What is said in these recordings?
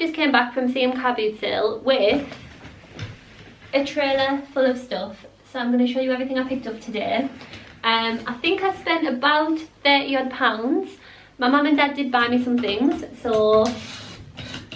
just came back from seeing car boot sale with a trailer full of stuff. So I'm going to show you everything I picked up today. I think I spent about £30 odd. My mum and dad did buy me some things, so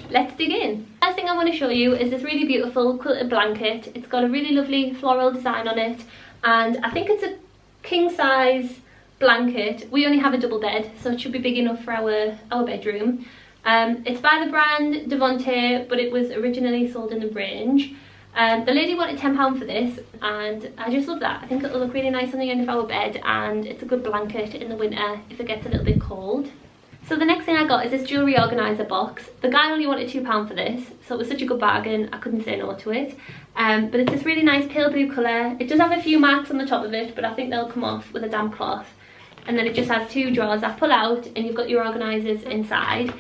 let's dig in. First thing I want to show you is this really beautiful quilted blanket. It's got a really lovely floral design on it, and I think it's a king size blanket. We only have a double bed, so it should be big enough for our bedroom. It's by the brand Devonte, but it was originally sold in the range. The lady wanted £10 for this, and I just love that. I think it'll look really nice on the end of our bed, and it's a good blanket in the winter if it gets a little bit cold. So the next thing I got is this jewellery organiser box. The guy only wanted £2 for this, so it was such a good bargain, I couldn't say no to it. But it's this really nice pale blue colour. It does have a few marks on the top of it, but I think they'll come off with a damp cloth. And then it just has 2 drawers that pull out, and you've got your organisers inside.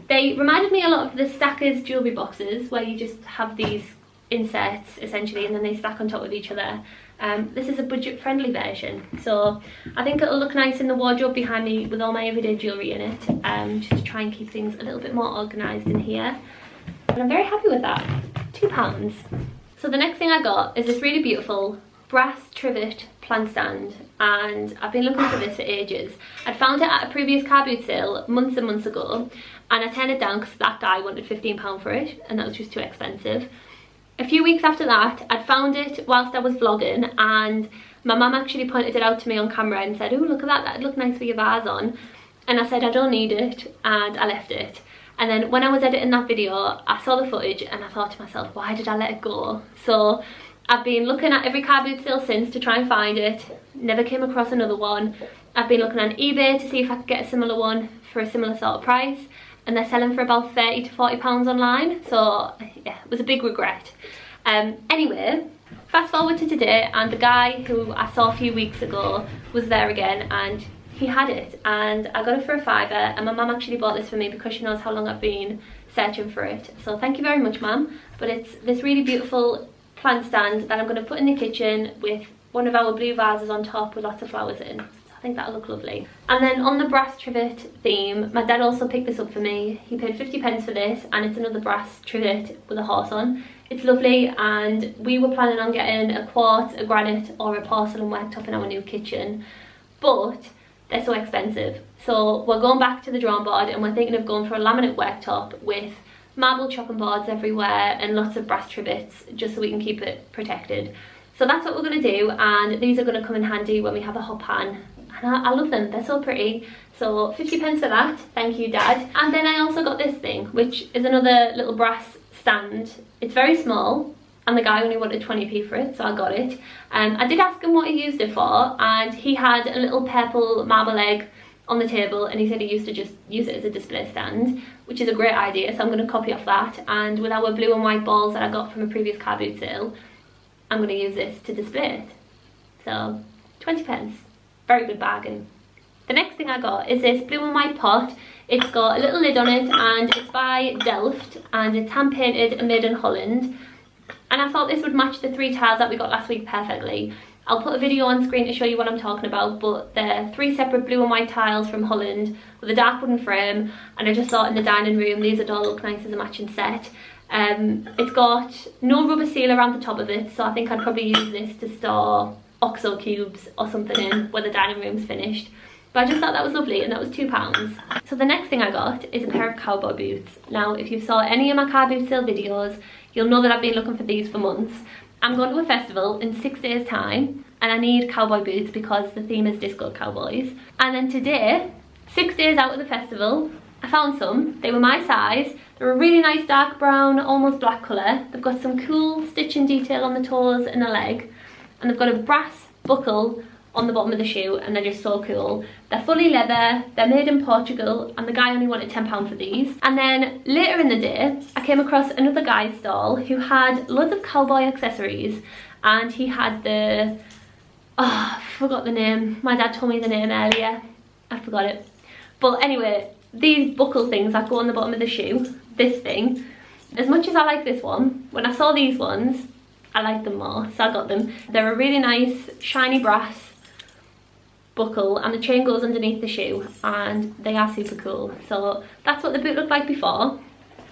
They reminded me a lot of the Stackers jewellery boxes, where you just have these insets essentially, and then they stack on top of each other. This is a budget friendly version, so I think it'll look nice in the wardrobe behind me with all my everyday jewellery in it, just to try and keep things a little bit more organised in here. And I'm very happy with that. £2. So the next thing I got is this really beautiful brass trivet plant stand, and I've been looking for this for ages. I'd found it at a previous car boot sale months and months ago, and I turned it down because that guy wanted £15 for it, and that was just too expensive. A few weeks after that, I'd found it whilst I was vlogging, and my mum actually pointed it out to me on camera and said, "Oh, look at that, that'd look nice with your vase on." And I said I don't need it, and I left it. And then when I was editing that video, I saw the footage and I thought to myself, why did I let it go? So I've been looking at every car boot sale since to try and find it. Never came across another one. I've been looking on eBay to see if I could get a similar one for a similar sort of price, and they're selling for about £30 to £40 online, so yeah, it was a big regret. Anyway, fast forward to today, and the guy who I saw a few weeks ago was there again, and he had it, and I got it for £5, and my mum actually bought this for me because she knows how long I've been searching for it. So thank you very much, Mum. But it's this really beautiful plant stand that I'm going to put in the kitchen with one of our blue vases on top with lots of flowers in. I think that'll look lovely. And then on the brass trivet theme, my dad also picked this up for me. He paid 50p for this, and it's another brass trivet with a horse on. It's lovely, and we were planning on getting a quartz, a granite or a porcelain worktop in our new kitchen, but they're so expensive. So we're going back to the drawing board, and we're thinking of going for a laminate worktop with marble chopping boards everywhere and lots of brass trivets, just so we can keep it protected. So that's what we're going to do, and these are going to come in handy when we have a hot pan. And I love them, they're so pretty. So 50p for that, thank you, Dad. And then I also got this thing, which is another little brass stand. It's very small, and the guy only wanted 20p for it, so I got it. I did ask him what he used it for, and he had a little purple marble egg on the table, and he said he used to just use it as a display stand, which is a great idea, so I'm going to copy off that. And with our blue and white balls that I got from a previous car boot sale, I'm going to use this to display it. So 20p, very good bargain. The next thing I got is this blue and white pot. It's got a little lid on it, and it's by Delft, and it's hand painted and made in Holland. And I thought this would match the 3 tiles that we got last week perfectly. I'll put a video on screen to show you what I'm talking about, but they're 3 separate blue and white tiles from Holland with a dark wooden frame, and I just thought in the dining room these would all look nice as a matching set. It's got no rubber seal around the top of it, so I think I'd probably use this to store OXO cubes or something in when the dining room's finished. But I just thought that was lovely, and that was £2. So the next thing I got is a pair of cowboy boots. Now, if you saw any of my car boot sale videos, you'll know that I've been looking for these for months. I'm going to a festival in 6 days' time, and I need cowboy boots because the theme is disco cowboys. And then today, 6 days out of the festival, I found some. They were my size. They're a really nice dark brown, almost black colour. They've got some cool stitching detail on the toes and the leg, and they've got a brass buckle on the bottom of the shoe, and they're just so cool. They're fully leather, they're made in Portugal, and the guy only wanted £10 for these. And then later in the day, I came across another guy's stall who had loads of cowboy accessories, and he had the, oh, I forgot the name. My dad told me the name earlier. I forgot it. But anyway, these buckle things that go on the bottom of the shoe, this thing, as much as I like this one, when I saw these ones, I liked them more, so I got them. They're a really nice shiny brass buckle, and the chain goes underneath the shoe, and they are super cool. So that's what the boot looked like before.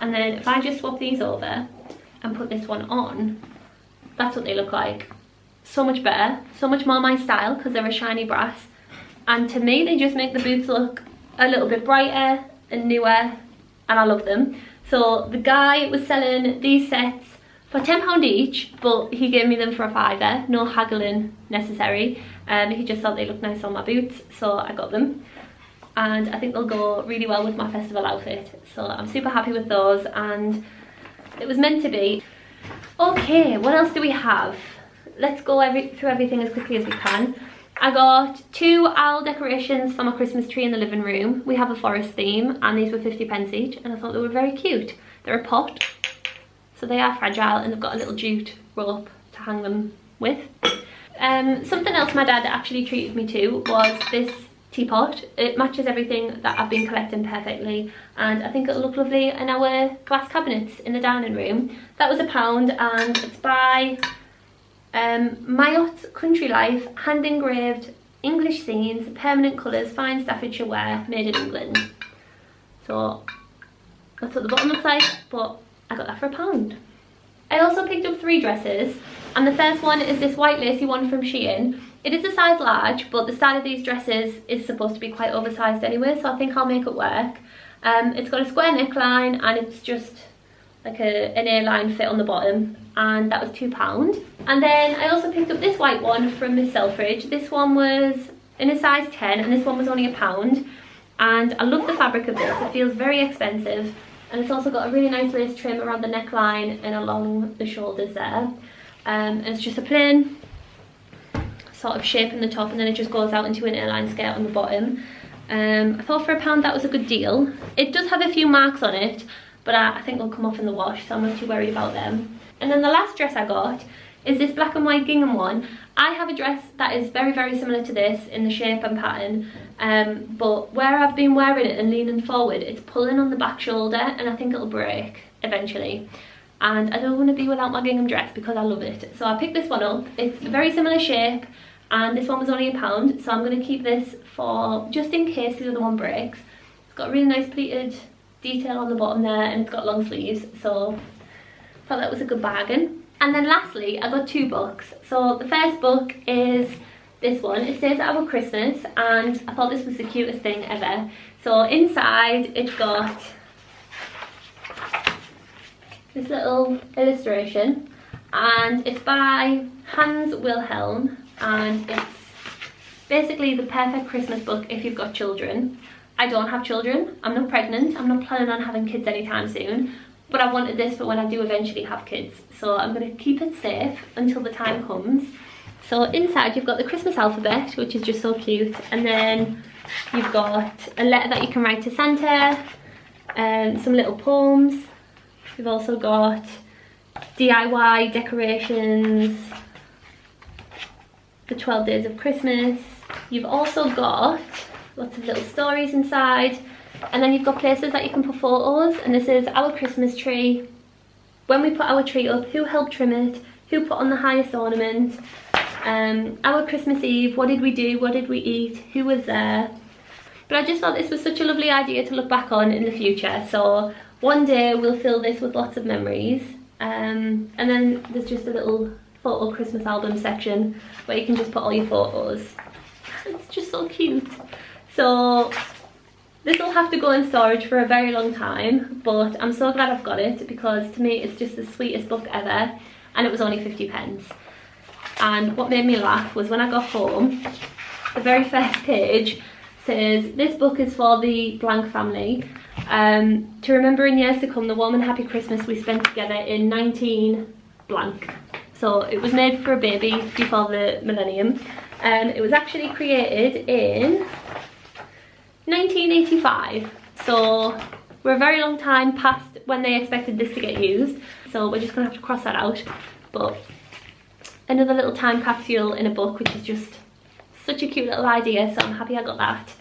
And then if I just swap these over and put this one on, that's what they look like. So much better, so much more my style because they're a shiny brass. And to me, they just make the boots look a little bit brighter and newer, and I love them. So the guy was selling these sets for £10 each, but he gave me them for a £5, no haggling necessary. He just thought they looked nice on my boots, so I got them. And I think they'll go really well with my festival outfit. So I'm super happy with those, and it was meant to be. Okay, what else do we have? Let's go through everything as quickly as we can. I got 2 owl decorations for my Christmas tree in the living room. We have a forest theme, and these were 50p each, and I thought they were very cute. They're a pot, so they are fragile, and they've got a little jute rope to hang them with. Something else my dad actually treated me to was this teapot. It matches everything that I've been collecting perfectly, and I think it'll look lovely in our glass cabinets in the dining room. That was £1, and it's by Mayotte Country Life, hand engraved English scenes, permanent colours, fine Staffordshire wear, made in England. So that's what the bottom looks like, but I got that for £1. I also picked up 3 dresses, and the first one is this white lacy one from Shein. It is a size large, but the style of these dresses is supposed to be quite oversized anyway, so I think I'll make it work. It's got a square neckline, and it's just like an A-line fit on the bottom, and that was £2. And then I also picked up this white one from Miss Selfridge. This one was in a size 10, and this one was only £1. And I love the fabric of this. It feels very expensive, and it's also got a really nice lace trim around the neckline and along the shoulders there. And it's just a plain sort of shape in the top, and then it just goes out into an A-line skirt on the bottom. I thought for £1 that was a good deal. It does have a few marks on it, but I think they'll come off in the wash, so I'm not too worried about them. And then the last dress I got is this black and white gingham one. I have a dress that is very, very similar to this in the shape and pattern, but where I've been wearing it and leaning forward, it's pulling on the back shoulder, and I think it'll break eventually. And I don't want to be without my gingham dress because I love it. So I picked this one up. It's a very similar shape, and this one was only £1, so I'm going to keep this for just in case the other one breaks. It's got a really nice pleated detail on the bottom there, and it's got long sleeves, so I thought that was a good bargain. And then lastly, I got 2 books. So the first book is this one. It says Our Christmas, and I thought this was the cutest thing ever. So inside it's got this little illustration, and it's by Hans Wilhelm, and it's basically the perfect Christmas book if you've got children. I don't have children, I'm not pregnant, I'm not planning on having kids anytime soon, but I wanted this for when I do eventually have kids, so I'm going to keep it safe until the time comes. So inside you've got the Christmas alphabet, which is just so cute, and then you've got a letter that you can write to Santa, and some little poems. You've also got DIY decorations, the 12 days of Christmas. You've also got lots of little stories inside, and then you've got places that you can put photos, and this is our Christmas tree, when we put our tree up, who helped trim it, who put on the highest ornament, our Christmas Eve, what did we do, what did we eat, who was there. But I just thought this was such a lovely idea to look back on in the future, so one day we'll fill this with lots of memories. And then there's just a little photo Christmas album section where you can just put all your photos. It's just so cute. So this will have to go in storage for a very long time, but I'm so glad I've got it because to me it's just the sweetest book ever, and it was only 50p. And what made me laugh was when I got home, the very first page says, this book is for the blank family, to remember in years to come the warm and happy Christmas we spent together in 19 blank. So it was made for a baby before the millennium. It was actually created in 1985, so we're a very long time past when they expected this to get used, so we're just gonna have to cross that out. But another little time capsule in a book, which is just such a cute little idea, so I'm happy I got that.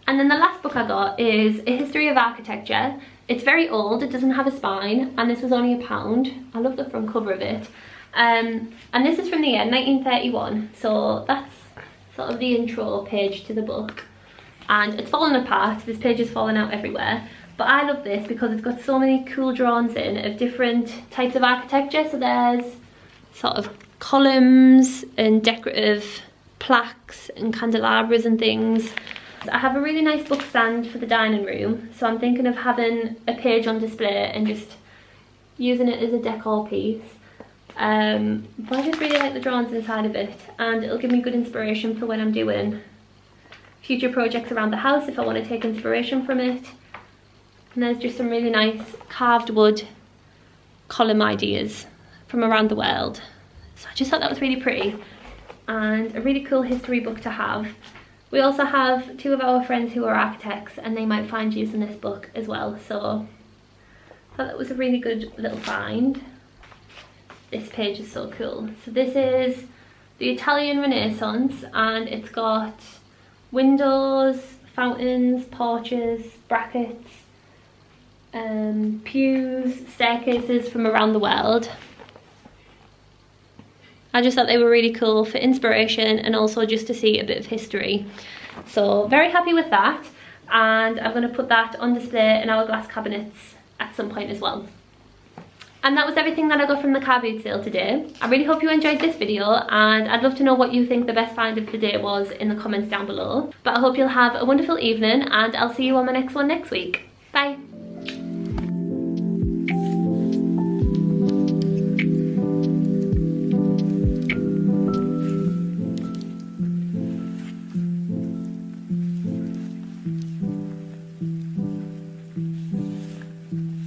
And then the last book I got is A History of Architecture. It's very old, it doesn't have a spine, and this was only £1. I love the front cover of it. And this is from the year 1931, so that's sort of the intro page to the book. And it's fallen apart, this page is fallen out everywhere, But I love this because it's got so many cool drawings in of different types of architecture. So there's sort of columns and decorative plaques and candelabras and things. I have a really nice book stand for the dining room, so I'm thinking of having a page on display and just using it as a decor piece. But I just really like the drawings inside of it, and it'll give me good inspiration for when I'm doing future projects around the house if I want to take inspiration from it. And there's just some really nice carved wood column ideas from around the world. So I just thought that was really pretty and a really cool history book to have. We also have two of our friends who are architects, and they might find use in this book as well, so I thought that was a really good little find. This page is so cool. So this is the Italian Renaissance, and it's got windows, fountains, porches, brackets, pews, staircases from around the world. I just thought they were really cool for inspiration and also just to see a bit of history. So very happy with that, and I'm going to put that on display in our glass cabinets at some point as well. And that was everything that I got from the car boot sale today. I really hope you enjoyed this video, and I'd love to know what you think the best find of the day was in the comments down below. But I hope you'll have a wonderful evening, and I'll see you on my next one next week. Bye!